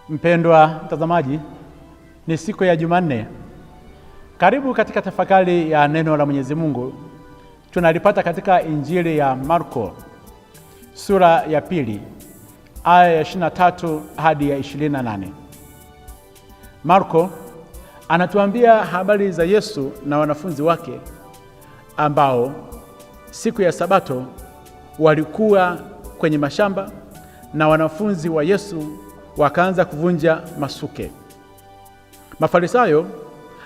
Mpendwa mtazamaji, ni siku ya Jumanne. Karibu katika tafakari ya neno la Mwenyezi Mungu. Tunalipata katika Injili ya Marko sura ya 2 aya ya 23 hadi ya 28. Marko anatuambia habari za Yesu na wanafunzi wake ambao siku ya Sabato walikuwa kwenye mashamba na wanafunzi wa Yesu wakaanza kuvunja masuke. Mafarisayo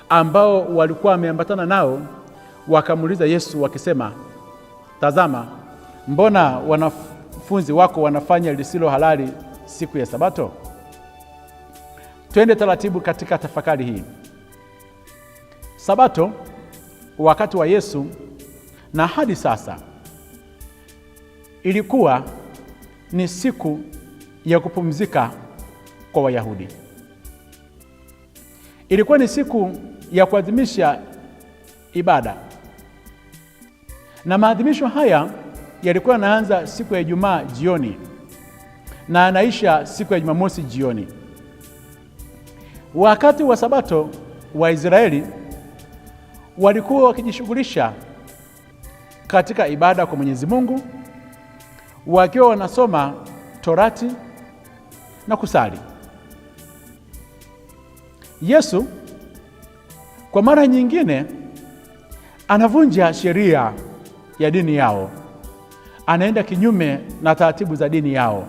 ambao walikuwa wameambatana nao wakamuuliza Yesu wakisema, "Tazama, mbona wanafunzi wako wanafanya lisilo halali siku ya Sabato?" Twende taratibu katika tafakari hii. Sabato wakati wa Yesu na hadi sasa ilikuwa ni siku ya kupumzika kwa Wayahudi. Ilikuwa ni siku ya kuadhimisha ibada, na maadhimisho haya yalikuwa yanaanza siku ya Ijumaa jioni na yanaisha siku ya Jumamosi jioni. Wakati wa Sabato Waisraeli walikuwa wakijishughulisha katika ibada kwa Mwenyezi Mungu, wakiwa wanasoma Torati na kusali. Yesu kwa mara nyingine anavunja sheria ya dini yao, anaenda kinyume na taratibu za dini yao.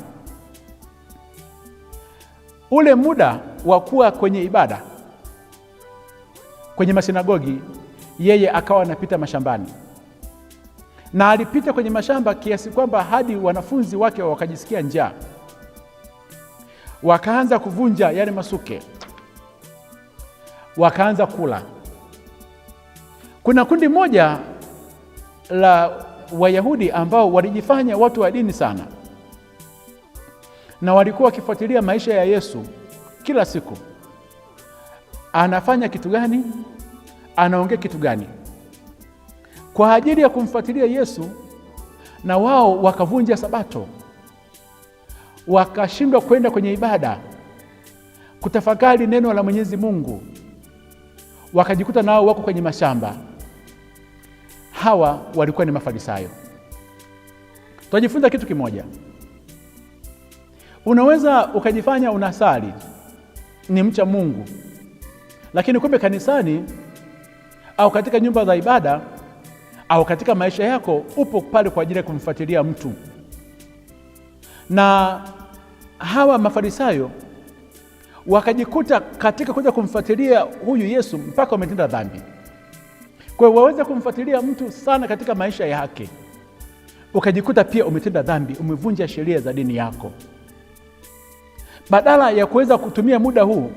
Ule muda wa kuwa kwenye ibada kwenye masinagogi, yeye akawa anapita mashambani, na alipita kwenye mashamba kiasi kwamba hadi wanafunzi wake wakajisikia njaa, wakaanza kuvunja yale masuke, wakaanza kula. Kuna kundi moja la Wayahudi ambao walijifanya watu wa dini sana, na walikuwa wakifuatilia maisha ya Yesu kila siku. Anafanya kitu gani? Anaongea kitu gani? Kwa ajili ya kumfuatilia Yesu, na wao wakavunja Sabato, wakashindwa kwenda kwenye ibada kutafakari neno la Mwenyezi Mungu, wakajikuta nao wako kwenye mashamba. Hawa walikuwa ni Mafarisayo. Tunajifunza kitu kimoja. Unaweza ukajifanya unasali, ni mcha Mungu, lakini kumbe kanisani au katika nyumba za ibada au katika maisha yako upo pale kwa ajili ya kumfuatilia mtu. Na hawa Mafarisayo wakajikuta katika kuja kumfuatilia huyu Yesu mpaka wametenda dhambi. Kwa hiyo waweza kumfuatilia mtu sana katika maisha yake, ukajikuta pia umetenda dhambi, umevunja sheria za dini yako. Badala ya kuweza kutumia muda huu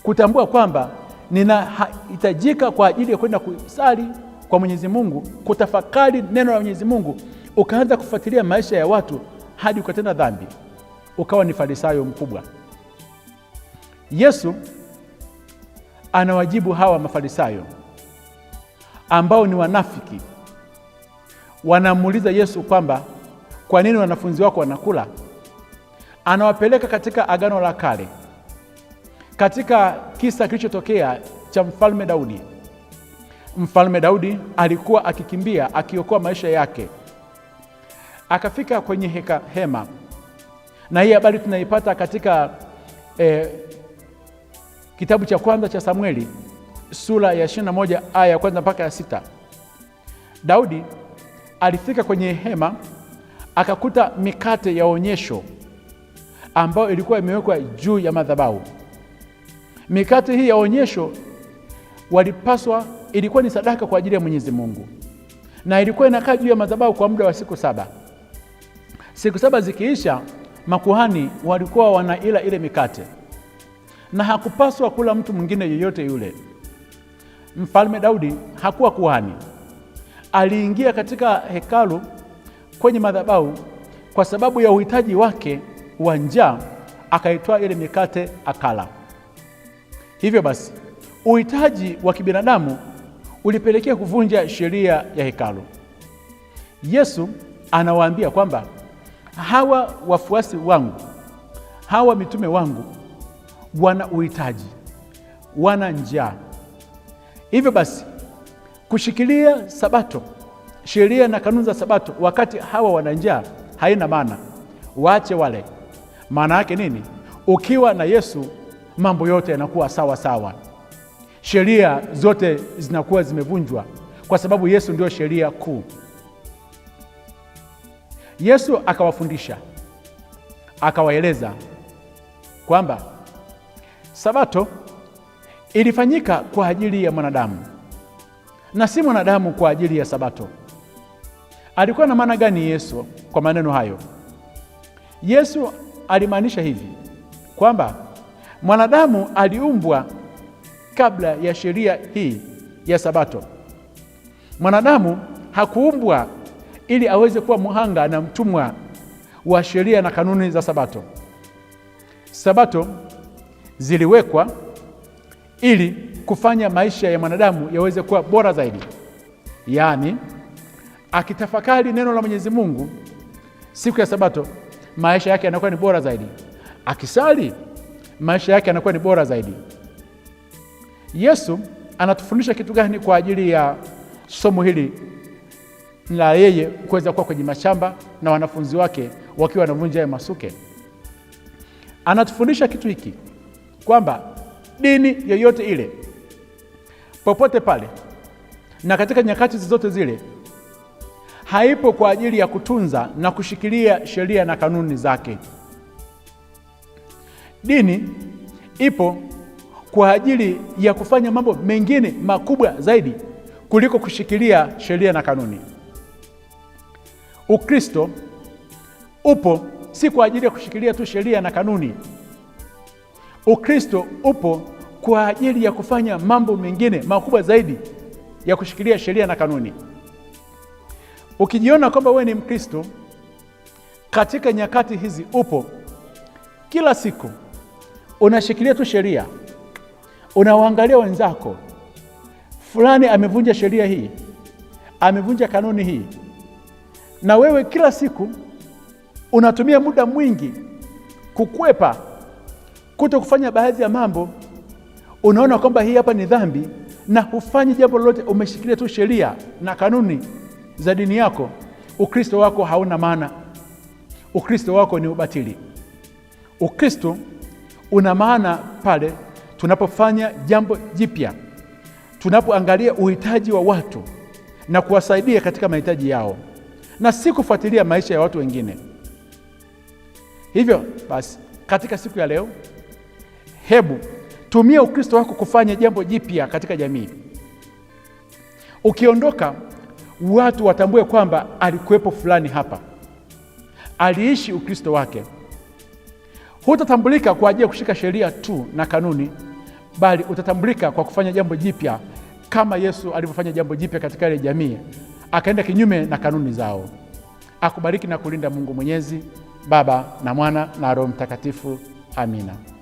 kutambua kwamba ninahitajika kwa ajili ya kwenda kusali kwa Mwenyezi Mungu, kutafakari neno la Mwenyezi Mungu, ukaanza kufuatilia maisha ya watu hadi ukatenda dhambi, ukawa ni Farisayo mkubwa. Yesu anawajibu hawa Mafarisayo ambao ni wanafiki. Wanamuuliza Yesu kwamba kwa nini wanafunzi wako wanakula? Anawapeleka katika Agano la Kale, katika kisa kilichotokea cha Mfalme Daudi. Mfalme Daudi alikuwa akikimbia akiokoa maisha yake, akafika kwenye hema, na hii habari tunaipata katika kitabu cha kwanza cha Samueli sura ya 21 aya ya kwanza mpaka ya 6. Daudi alifika kwenye hema, akakuta mikate ya onyesho ambayo ilikuwa imewekwa juu ya madhabahu. Mikate hii ya onyesho ilikuwa ni sadaka kwa ajili ya Mwenyezi Mungu, na ilikuwa inakaa juu ya madhabahu kwa muda wa siku 7. Siku 7 zikiisha, makuhani walikuwa wanaila ile mikate, na hakupaswa kula mtu mwingine yeyote yule. Mfalme Daudi hakuwa kuhani, aliingia katika hekalu kwenye madhabahu kwa sababu ya uhitaji wake wa njaa, akaitoa ile mikate akala. Hivyo basi, uhitaji wa kibinadamu ulipelekea kuvunja sheria ya hekalu. Yesu anawaambia kwamba hawa wafuasi wangu, hawa mitume wangu wana uhitaji, wana njaa. Hivyo basi kushikilia Sabato, sheria na kanuni za Sabato wakati hawa wana njaa haina maana. Waache wale. Maana yake nini? Ukiwa na Yesu mambo yote yanakuwa sawa sawa. Sheria zote zinakuwa zimevunjwa kwa sababu Yesu ndio sheria kuu. Yesu akawafundisha, akawaeleza kwamba Sabato ilifanyika kwa ajili ya mwanadamu na si mwanadamu kwa ajili ya Sabato. Alikuwa na maana gani Yesu kwa maneno hayo? Yesu alimaanisha hivi kwamba mwanadamu aliumbwa kabla ya sheria hii ya Sabato. Mwanadamu hakuumbwa ili aweze kuwa mhanga na mtumwa wa sheria na kanuni za Sabato. Sabato ziliwekwa ili kufanya maisha ya mwanadamu yaweze kuwa bora zaidi. Yaani, akitafakari neno la Mwenyezi Mungu siku ya Sabato, maisha yake yanakuwa ni bora zaidi. Akisali, maisha yake yanakuwa ni bora zaidi. Yesu anatufundisha kitu gani kwa ajili ya somo hili la yeye kuweza kuwa kwenye mashamba na wanafunzi wake wakiwa wanavunja ya masuke? Anatufundisha kitu hiki kwamba dini yoyote ile, popote pale na katika nyakati zote zile, haipo kwa ajili ya kutunza na kushikilia sheria na kanuni zake. Dini ipo kwa ajili ya kufanya mambo mengine makubwa zaidi kuliko kushikilia sheria na kanuni. Ukristo upo si kwa ajili ya kushikilia tu sheria na kanuni. Ukristo upo kwa ajili ya kufanya mambo mengine makubwa zaidi ya kushikilia sheria na kanuni. Ukijiona kwamba wewe ni Mkristo katika nyakati hizi, upo kila siku unashikilia tu sheria, unawaangalia wenzako, fulani amevunja sheria hii, amevunja kanuni hii, na wewe kila siku unatumia muda mwingi kukwepa, kuto kufanya baadhi ya mambo. Unaona kwamba hii hapa ni dhambi na hufanyi jambo lolote, umeshikilia tu sheria na kanuni za dini yako. Ukristo wako hauna maana. Ukristo wako ni ubatili. Ukristo una maana pale tunapofanya jambo jipya, tunapoangalia uhitaji wa watu na kuwasaidia katika mahitaji yao na si kufuatilia maisha ya watu wengine. Hivyo basi, katika siku ya leo, hebu tumia Ukristo wako kufanya jambo jipya katika jamii. Ukiondoka, watu watambue kwamba alikuwepo fulani hapa, aliishi Ukristo wake. Hutatambulika kwa ajili ya kushika sheria tu na kanuni, bali utatambulika kwa kufanya jambo jipya kama Yesu alivyofanya jambo jipya katika ile jamii, akaenda kinyume na kanuni zao. Akubariki na kulinda Mungu Mwenyezi, Baba na Mwana na Roho Mtakatifu. Amina.